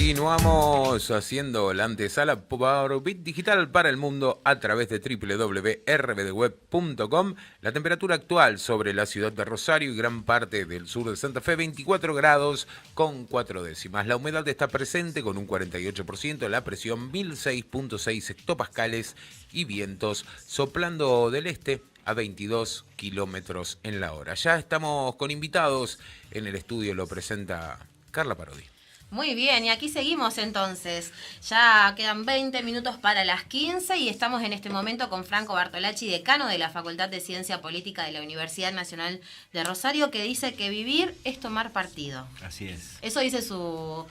Continuamos haciendo la antesala por Bit Digital para el mundo a través de www.rbdweb.com. La temperatura actual sobre la ciudad de Rosario y gran parte del sur de Santa Fe, 24 grados con 4 décimas. La humedad está presente con un 48%, la presión 1006.6 hectopascales y vientos soplando del este a 22 kilómetros en la hora. Ya estamos con invitados en el estudio, lo presenta Carla Parodi. Muy bien, y aquí seguimos entonces. Ya quedan 20 minutos para las 15 y estamos en este momento con Franco Bartolacci, decano de la Facultad de Ciencia Política de la Universidad Nacional de Rosario, que dice que vivir es tomar partido. Así es. Eso dice su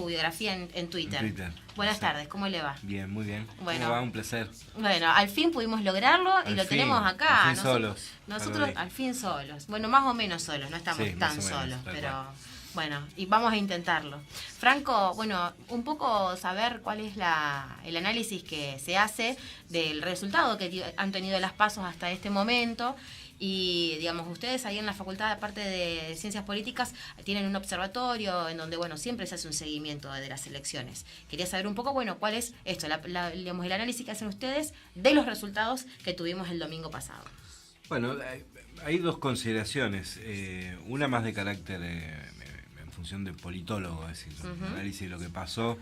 biografía en Twitter. Buenas tardes, ¿cómo le va? Bien, muy bien. Bueno, ¿Cómo va? Un placer. Bueno, al fin pudimos lograrlo y lo tenemos acá. Al fin solos. Nosotros al fin solos. Bueno, más o menos solos, no estamos tan solos, pero... Bueno, y vamos a intentarlo. Franco, bueno, un poco saber cuál es el análisis que se hace del resultado que han tenido las PASO hasta este momento. Y, digamos, ustedes ahí en la facultad, aparte de Ciencias Políticas, tienen un observatorio en donde, bueno, siempre se hace un seguimiento de las elecciones. Quería saber un poco, bueno, cuál es esto, digamos, el análisis que hacen ustedes de los resultados que tuvimos el domingo pasado. Bueno, hay dos consideraciones. Una más de carácter... en función de politólogo, es decir, análisis de lo que pasó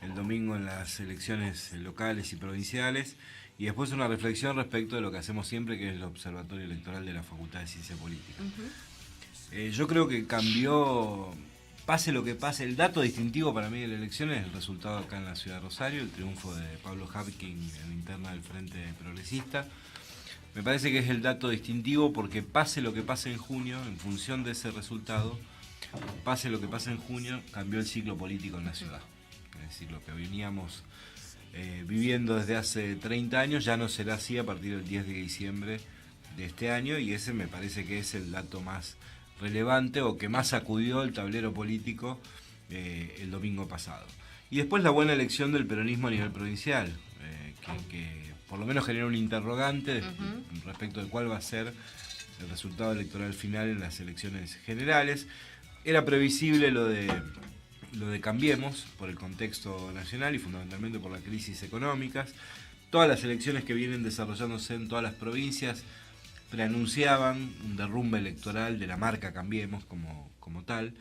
el domingo en las elecciones locales y provinciales, y después una reflexión respecto de lo que hacemos siempre, que es el Observatorio Electoral de la Facultad de Ciencia Política. Yo creo que cambió, pase lo que pase, el dato distintivo para mí de la elección es el resultado acá en la ciudad de Rosario, el triunfo de Pablo Hapkin en la interna del Frente Progresista. Me parece que es el dato distintivo porque pase lo que pase en junio, en función de ese resultado, pase lo que pase en junio, cambió el ciclo político en la ciudad. Es decir, lo que veníamos viviendo desde hace 30 años ya no será así a partir del 10 de diciembre de este año, y ese me parece que es el dato más relevante o que más sacudió el tablero político el domingo pasado. Y después la buena elección del peronismo a nivel provincial, que por lo menos genera un interrogante respecto de cuál va a ser el resultado electoral final en las elecciones generales. Era previsible lo de Cambiemos por el contexto nacional y fundamentalmente por la crisis económica. Todas las elecciones que vienen desarrollándose en todas las provincias preanunciaban un derrumbe electoral de la marca Cambiemos como tal.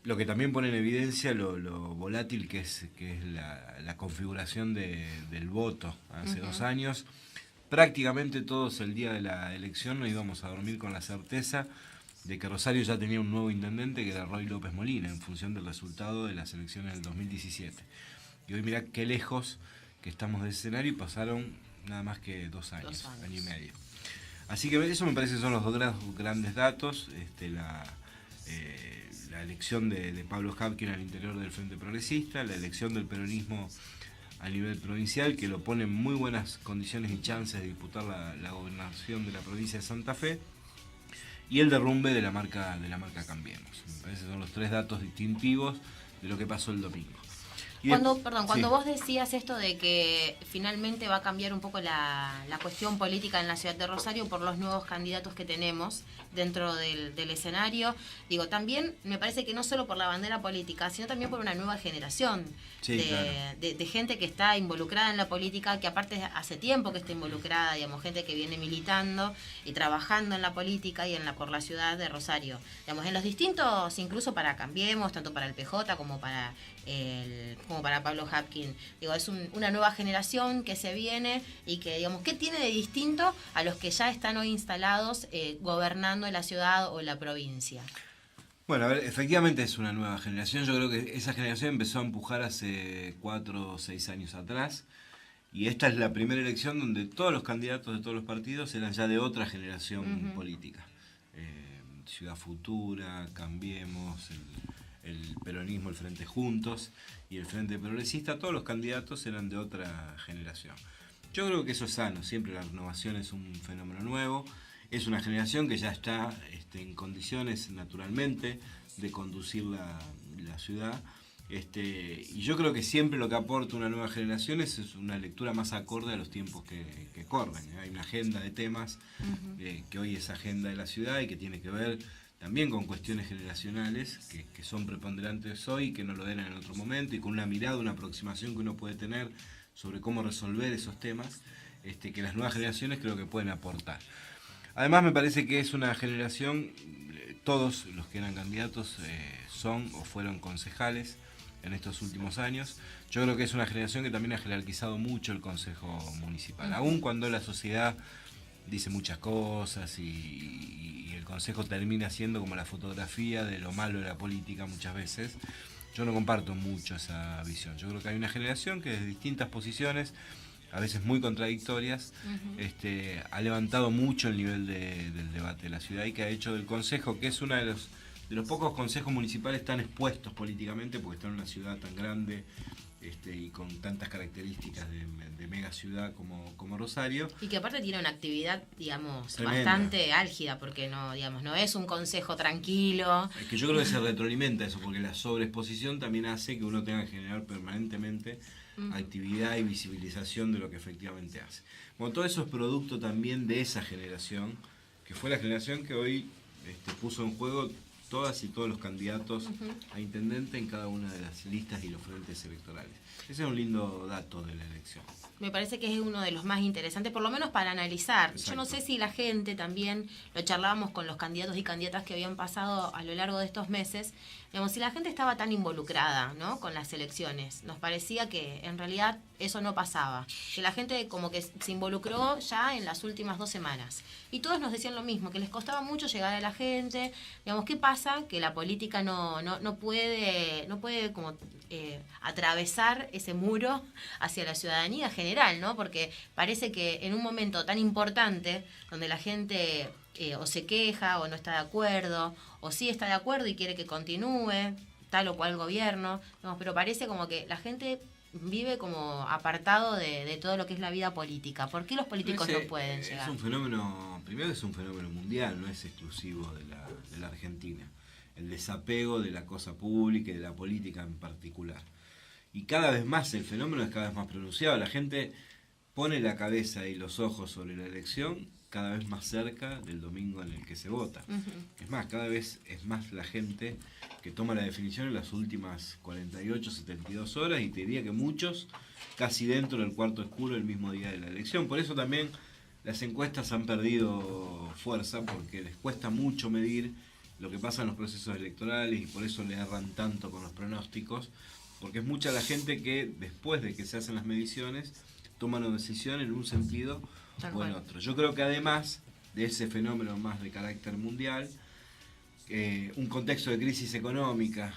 Lo que también pone en evidencia lo volátil que es la configuración del voto. Hace 2 años, prácticamente todos el día de la elección nos íbamos a dormir con la certeza de que Rosario ya tenía un nuevo intendente, que era Roy López Molina, en función del resultado de las elecciones del 2017. Y hoy mirá qué lejos que estamos de ese escenario, y pasaron nada más que 2 años, año y medio. Así que eso me parece que son los dos grandes datos. La elección de Pablo Hapkin al interior del Frente Progresista, la elección del peronismo a nivel provincial, que lo pone en muy buenas condiciones y chances de disputar la gobernación de la provincia de Santa Fe, y el derrumbe de la marca Cambiemos. Me parece que son los 3 datos distintivos de lo que pasó el domingo. Cuando vos decías esto de que finalmente va a cambiar un poco la cuestión política en la ciudad de Rosario por los nuevos candidatos que tenemos dentro del escenario, digo, también me parece que no solo por la bandera política, sino también por una nueva generación de gente que está involucrada en la política, que aparte hace tiempo que está involucrada, digamos, gente que viene militando y trabajando en la política y por la ciudad de Rosario, digamos, en los distintos, incluso para Cambiemos, tanto para el PJ como para Pablo Hapkin. Digo, es una nueva generación que se viene y que, digamos, ¿qué tiene de distinto a los que ya están hoy instalados gobernando en la ciudad o la provincia? Bueno, a ver, efectivamente es una nueva generación. Yo creo que esa generación empezó a empujar hace 4 o 6 años atrás, y esta es la primera elección donde todos los candidatos de todos los partidos eran ya de otra generación política. Ciudad Futura, Cambiemos, el peronismo, el Frente Juntos y el Frente Progresista, todos los candidatos eran de otra generación. Yo creo que eso es sano, siempre la renovación es un fenómeno nuevo, es una generación que ya está en condiciones naturalmente de conducir la ciudad, y yo creo que siempre lo que aporta una nueva generación es una lectura más acorde a los tiempos que corren. Hay una agenda de temas que hoy es agenda de la ciudad y que tiene que ver también con cuestiones generacionales que son preponderantes hoy y que no lo eran en otro momento, y con una mirada, una aproximación que uno puede tener sobre cómo resolver esos temas, que las nuevas generaciones creo que pueden aportar. Además me parece que es una generación, todos los que eran candidatos son o fueron concejales en estos últimos años. Yo creo que es una generación que también ha jerarquizado mucho el Consejo Municipal, aun cuando la sociedad dice muchas cosas y el Consejo termina siendo como la fotografía de lo malo de la política muchas veces. Yo no comparto mucho esa visión. Yo creo que hay una generación que desde distintas posiciones, a veces muy contradictorias, ha levantado mucho el nivel del debate de la ciudad y que ha hecho del Consejo, que es uno de los pocos consejos municipales tan expuestos políticamente, porque está en una ciudad tan grande y con tantas características de mega ciudad como Rosario. Y que aparte tiene una actividad, digamos, tremenda, bastante álgida, porque no, digamos, no es un consejo tranquilo. Es que yo creo que se retroalimenta eso, porque la sobreexposición también hace que uno tenga que generar permanentemente actividad y visibilización de lo que efectivamente hace. Bueno, todo eso es producto también de esa generación, que fue la generación que hoy puso en juego todas y todos los candidatos a intendente en cada una de las listas y los frentes electorales. Ese es un lindo dato de la elección. Me parece que es uno de los más interesantes, por lo menos para analizar. Exacto. Yo no sé si la gente también, lo charlábamos con los candidatos y candidatas que habían pasado a lo largo de estos meses, digamos, si la gente estaba tan involucrada, ¿no?, con las elecciones. Nos parecía que en realidad eso no pasaba, que la gente como que se involucró ya en las últimas 2 semanas. Y todos nos decían lo mismo, que les costaba mucho llegar a la gente. Digamos, ¿qué pasa? Que la política no puede como atravesar ese muro hacia la ciudadanía general, ¿no? Porque parece que en un momento tan importante, donde la gente o se queja o no está de acuerdo, o sí está de acuerdo y quiere que continúe tal o cual gobierno, digamos, pero parece como que la gente vive como apartado de todo lo que es la vida política. ¿Por qué los políticos no pueden llegar? Es un fenómeno, primero es un fenómeno mundial, no es exclusivo de la Argentina. El desapego de la cosa pública y de la política en particular. Y cada vez más el fenómeno es cada vez más pronunciado. La gente pone la cabeza y los ojos sobre la elección cada vez más cerca del domingo en el que se vota. Es más, cada vez es más la gente que toma la definición en las últimas 48, 72 horas, y te diría que muchos casi dentro del cuarto oscuro el mismo día de la elección. Por eso también las encuestas han perdido fuerza, porque les cuesta mucho medir lo que pasa en los procesos electorales y por eso le erran tanto con los pronósticos, porque es mucha la gente que después de que se hacen las mediciones toma una decisión en un sentido o en otro. Yo creo que además de ese fenómeno más de carácter mundial, un contexto de crisis económica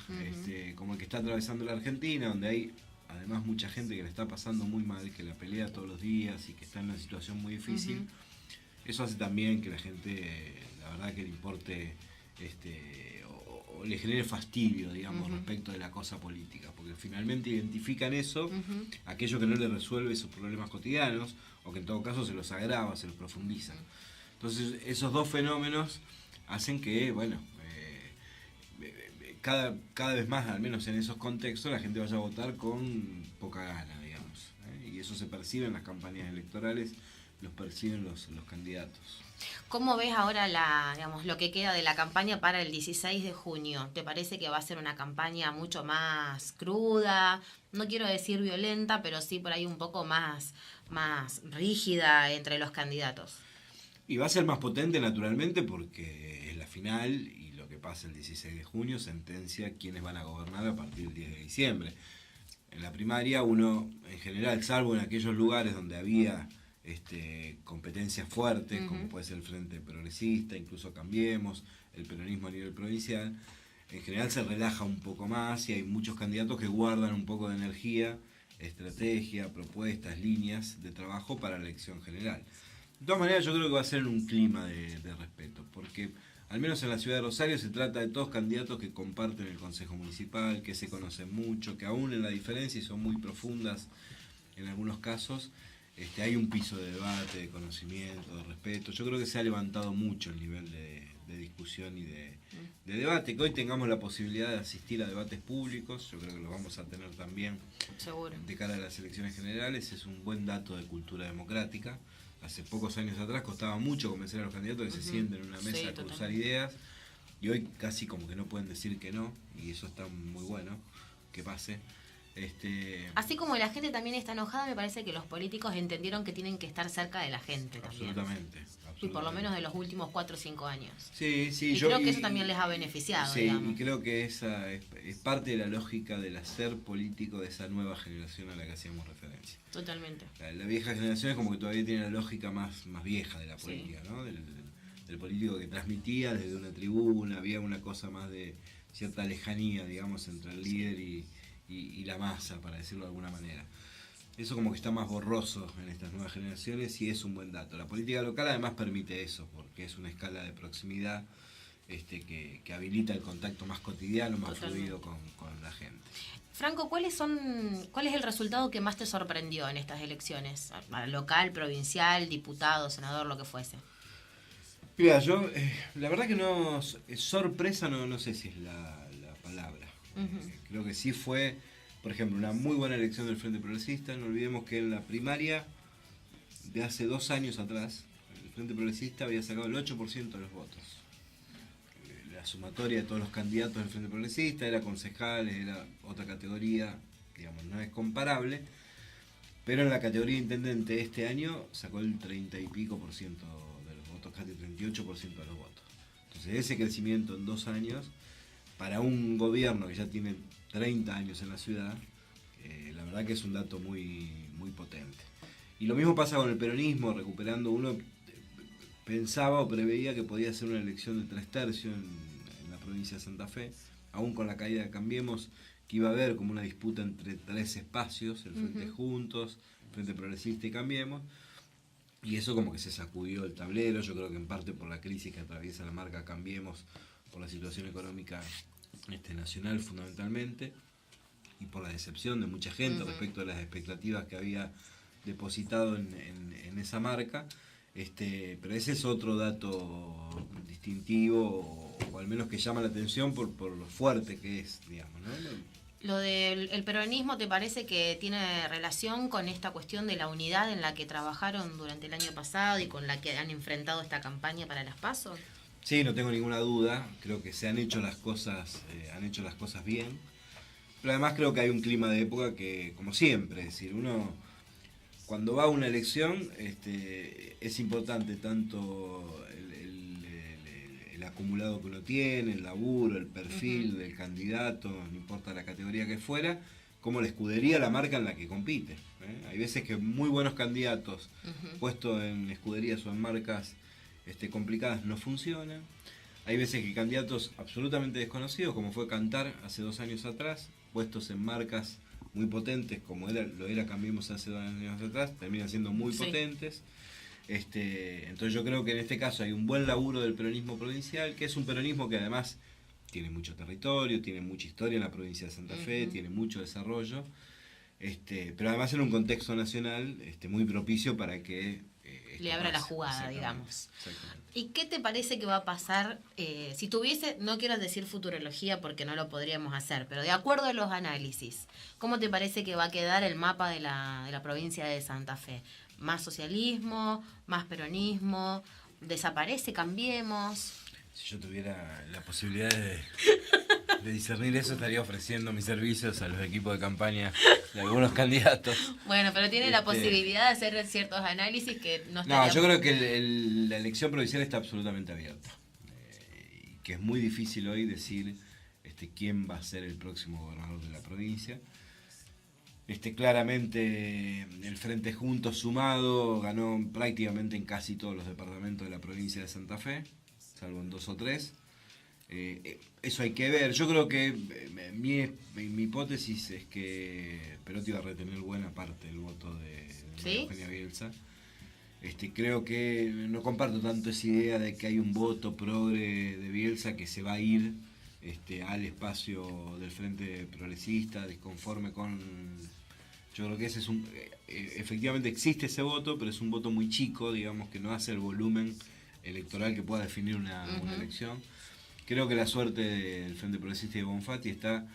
como el que está atravesando la Argentina, donde hay además mucha gente que le está pasando muy mal, que la pelea todos los días y que está en una situación muy difícil, eso hace también que la gente, la verdad, que le importe o le genere fastidio, digamos, respecto de la cosa política, porque finalmente identifican eso, aquello que no le resuelve sus problemas cotidianos, o que en todo caso se los agrava, se los profundiza. Entonces esos dos fenómenos hacen que, bueno, cada vez más, al menos en esos contextos, la gente vaya a votar con poca gana, digamos, y eso se percibe en las campañas electorales, los perciben los candidatos. ¿Cómo ves ahora digamos, lo que queda de la campaña para el 16 de junio? ¿Te parece que va a ser una campaña mucho más cruda? No quiero decir violenta, pero sí por ahí un poco más rígida entre los candidatos. Y va a ser más potente, naturalmente, porque es la final y lo que pasa el 16 de junio sentencia quiénes van a gobernar a partir del 10 de diciembre. En la primaria uno, en general, salvo en aquellos lugares donde había competencias fuertes, como puede ser el Frente Progresista, incluso Cambiemos, el peronismo a nivel provincial, en general se relaja un poco más y hay muchos candidatos que guardan un poco de energía, estrategia, propuestas, líneas de trabajo para la elección general. De todas maneras, yo creo que va a ser en un clima de respeto, porque al menos en la ciudad de Rosario se trata de todos candidatos que comparten el Consejo Municipal, que se conocen mucho, que aún en la diferencia, y son muy profundas en algunos casos, hay un piso de debate, de conocimiento, de respeto. Yo creo que se ha levantado mucho el nivel de discusión y de debate. Que hoy tengamos la posibilidad de asistir a debates públicos, yo creo que lo vamos a tener también. Seguro. De cara a las elecciones generales, es un buen dato de cultura democrática. Hace pocos años atrás costaba mucho convencer a los candidatos que se sienten en una mesa a cruzar ideas. y hoy casi como que no pueden decir que no, y eso está muy bueno que pase. Así como la gente también está enojada, me parece que los políticos entendieron que tienen que estar cerca de la gente también. Absolutamente. Y por lo menos de los últimos 4 o 5 años. Sí, sí. Y creo que eso también les ha beneficiado, sí, digamos. y creo que esa es parte de la lógica del hacer político de esa nueva generación a la que hacíamos referencia. Totalmente. La vieja generación es como que todavía tiene la lógica más vieja de la política, ¿no? Del político que transmitía desde una tribuna, había una cosa más de cierta lejanía, digamos, entre el líder y la masa, para decirlo de alguna manera. Eso como que está más borroso en estas nuevas generaciones y es un buen dato. La política local además permite eso, porque es una escala de proximidad que habilita el contacto más cotidiano, más fluido con la gente. Franco, ¿cuál es el resultado que más te sorprendió en estas elecciones? Local, provincial, diputado, senador, lo que fuese. Mira, yo, la verdad que no, sorpresa no sé si es la palabra. Creo que sí fue, por ejemplo, una muy buena elección del Frente Progresista. No olvidemos que en la primaria de hace 2 años atrás, el Frente Progresista había sacado el 8% de los votos. La sumatoria de todos los candidatos del Frente Progresista, era concejales, era otra categoría, digamos, no es comparable, pero en la categoría de intendente este año sacó el 30 y pico por ciento de los votos, casi 38% de los votos. Entonces ese crecimiento en 2 años, para un gobierno que ya tiene 30 años en la ciudad, la verdad que es un dato muy, muy potente. Y lo mismo pasa con el peronismo, recuperando, uno pensaba o preveía que podía ser una elección de 3/3 en la provincia de Santa Fe, aún con la caída de Cambiemos, que iba a haber como una disputa entre 3 espacios, el Frente Juntos, el Frente Progresista y Cambiemos, y eso como que se sacudió el tablero. Yo creo que en parte por la crisis que atraviesa la marca Cambiemos, por la situación económica nacional fundamentalmente, y por la decepción de mucha gente respecto a las expectativas que había depositado en esa marca. Pero ese es otro dato distintivo, o al menos que llama la atención por lo fuerte que es, digamos, ¿no? ¿Lo del peronismo te parece que tiene relación con esta cuestión de la unidad en la que trabajaron durante el año pasado y con la que han enfrentado esta campaña para las PASO? Sí, no tengo ninguna duda. Creo que se han hecho las cosas bien. Pero además creo que hay un clima de época que, como siempre, es decir, uno cuando va a una elección es importante tanto el acumulado que uno tiene, el laburo, el perfil del candidato, no importa la categoría que fuera, como la escudería, la marca en la que compite. Hay veces que muy buenos candidatos puestos en escuderías o en marcas complicadas no funcionan. Hay veces que candidatos absolutamente desconocidos, como fue Cantar hace 2 años atrás, puestos en marcas muy potentes, como lo era Cambiemos hace 2 años atrás, terminan siendo muy potentes. Entonces yo creo que en este caso hay un buen laburo del peronismo provincial, que es un peronismo que además tiene mucho territorio, tiene mucha historia en la provincia de Santa Fe, tiene mucho desarrollo, pero además en un contexto nacional muy propicio para que le abra la jugada, digamos. ¿Y qué te parece que va a pasar si tuviese, no quiero decir futurología porque no lo podríamos hacer, pero de acuerdo a los análisis, ¿cómo te parece que va a quedar el mapa de la provincia de Santa Fe? ¿Más socialismo? ¿Más peronismo? ¿Desaparece? ¿Cambiemos? Si yo tuviera la posibilidad de discernir eso, estaría ofreciendo mis servicios a los equipos de campaña de algunos candidatos. Bueno, pero tiene la posibilidad de hacer ciertos análisis que no estaría... No, yo creo que la elección provincial está absolutamente abierta. Y que es muy difícil hoy decir quién va a ser el próximo gobernador de la provincia. Claramente el Frente Juntos sumado ganó prácticamente en casi todos los departamentos de la provincia de Santa Fe, salvo en 2 o 3. Eso hay que ver. Yo creo que mi hipótesis es que Perotti va a retener buena parte del voto de Eugenia Bielsa. Creo que no comparto tanto esa idea de que hay un voto progre de Bielsa que se va a ir al espacio del Frente Progresista, disconforme con... Yo creo que ese es efectivamente existe ese voto, pero es un voto muy chico, digamos, que no hace el volumen electoral que pueda definir una elección. Creo que la suerte del Frente Progresista y de Bonfatti está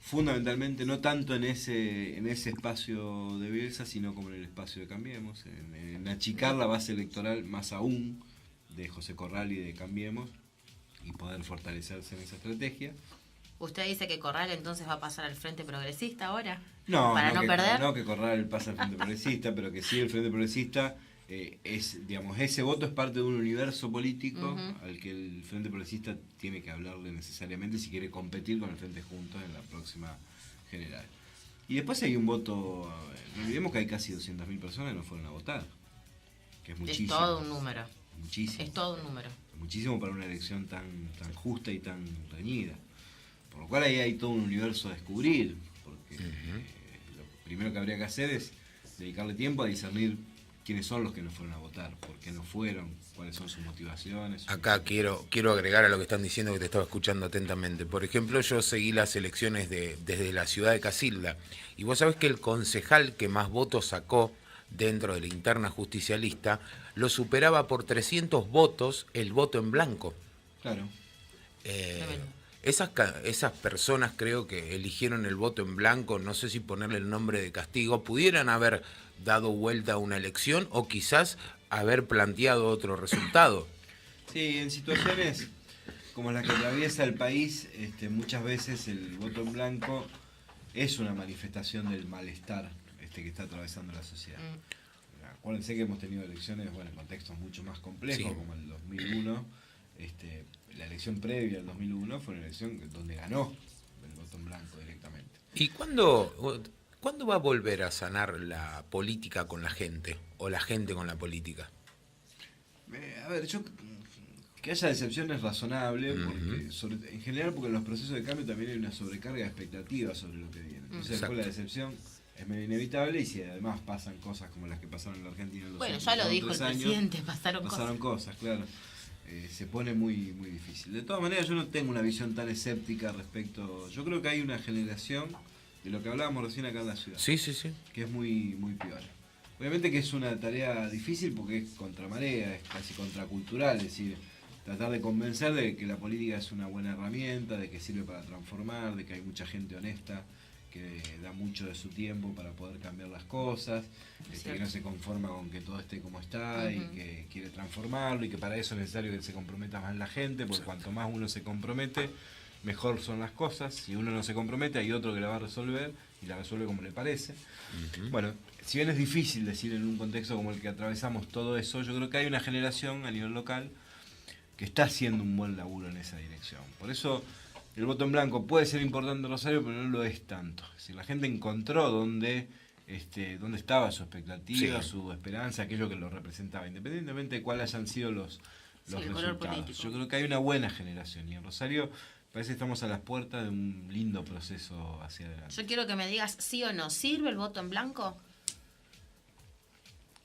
fundamentalmente no tanto en ese espacio de Bielsa, sino como en el espacio de Cambiemos, en achicar la base electoral más aún de José Corral y de Cambiemos, y poder fortalecerse en esa estrategia. ¿Usted dice que Corral entonces va a pasar al Frente Progresista ahora? No, ¿Para no perder? No que Corral pasa al Frente Progresista, pero que sí el Frente Progresista digamos, ese voto es parte de un universo político al que el Frente Progresista tiene que hablarle necesariamente si quiere competir con el Frente Juntos en la próxima general. Y después hay un voto, no olvidemos que hay casi 200.000 personas que no fueron a votar, que es muchísimo. Es todo un número. Muchísimo. Es todo un número. Muchísimo para una elección tan justa y tan reñida. Por lo cual ahí hay todo un universo a descubrir, porque lo primero que habría que hacer es dedicarle tiempo a discernir quiénes son los que no fueron a votar, por qué no fueron, cuáles son sus motivaciones. Acá quiero agregar a lo que están diciendo, que te estaba escuchando atentamente. Por ejemplo, yo seguí las elecciones desde la ciudad de Casilda, y vos sabés que el concejal que más votos sacó dentro de la interna justicialista lo superaba por 300 votos el voto en blanco. Claro. Esas personas creo que eligieron el voto en blanco, no sé si ponerle el nombre de castigo, pudieran haber dado vuelta a una elección o quizás haber planteado otro resultado. Sí, en situaciones como las que atraviesa el país, muchas veces el voto en blanco es una manifestación del malestar que está atravesando la sociedad. Acuérdense que hemos tenido elecciones en contextos mucho más complejos, como el 2001. La elección previa al 2001 fue una elección donde ganó el voto en blanco directamente. ¿Y cuándo va a volver a sanar la política con la gente o la gente con la política? A ver, que haya decepción es razonable, porque en general porque en los procesos de cambio también hay una sobrecarga de expectativas sobre lo que viene. Entonces después la decepción es medio inevitable, y si además pasan cosas como las que pasaron en la Argentina en los Bueno, últimos ya lo dijo el 3 años, presidente, pasaron cosas, claro. Se pone muy difícil. De todas maneras, yo no tengo una visión tan escéptica respecto. Yo creo que hay una generación de lo que hablábamos recién acá en la ciudad. Sí. Que es muy piola. Obviamente que es una tarea difícil porque es contramarea, es casi contracultural, es decir, tratar de convencer de que la política es una buena herramienta, de que sirve para transformar, de que hay mucha gente honesta que da mucho de su tiempo para poder cambiar las cosas, que no se conforma con que todo esté como está y que quiere transformarlo, y que para eso es necesario que se comprometa más la gente, porque cuanto más uno se compromete, mejor son las cosas. Si uno no se compromete, hay otro que la va a resolver y la resuelve como le parece. Bueno, si bien es difícil decir en un contexto como el que atravesamos todo eso, yo creo que hay una generación a nivel local que está haciendo un buen laburo en esa dirección. Por eso el voto en blanco puede ser importante en Rosario, pero no lo es tanto. Es decir, la gente encontró dónde estaba su expectativa, su esperanza, aquello que lo representaba, independientemente de cuáles hayan sido los resultados. Yo creo que hay una buena generación, y en Rosario parece que estamos a las puertas de un lindo proceso hacia adelante. Yo quiero que me digas sí o no, ¿sirve el voto en blanco?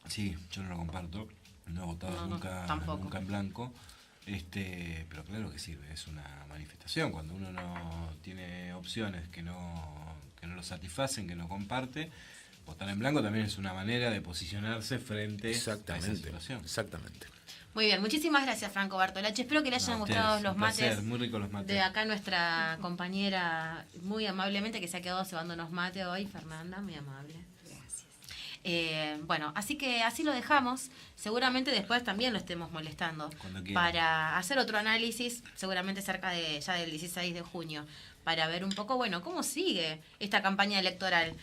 Sí, yo no lo comparto, no he votado nunca en blanco. Pero claro que sirve, es una manifestación. Cuando uno no tiene opciones que no lo satisfacen, que no comparte, votar en blanco también es una manera de posicionarse frente a esa situación. Exactamente. Muy bien, muchísimas gracias, Franco Bartolache. Espero que le hayan gustado los mates. Muy ricos los mates. De acá nuestra compañera, muy amablemente, que se ha quedado cebándonos mate hoy, Fernanda, muy amable. Bueno, así que así lo dejamos. Seguramente después también lo estemos molestando para hacer otro análisis, seguramente cerca de ya del 16 de junio, para ver un poco, bueno, cómo sigue esta campaña electoral.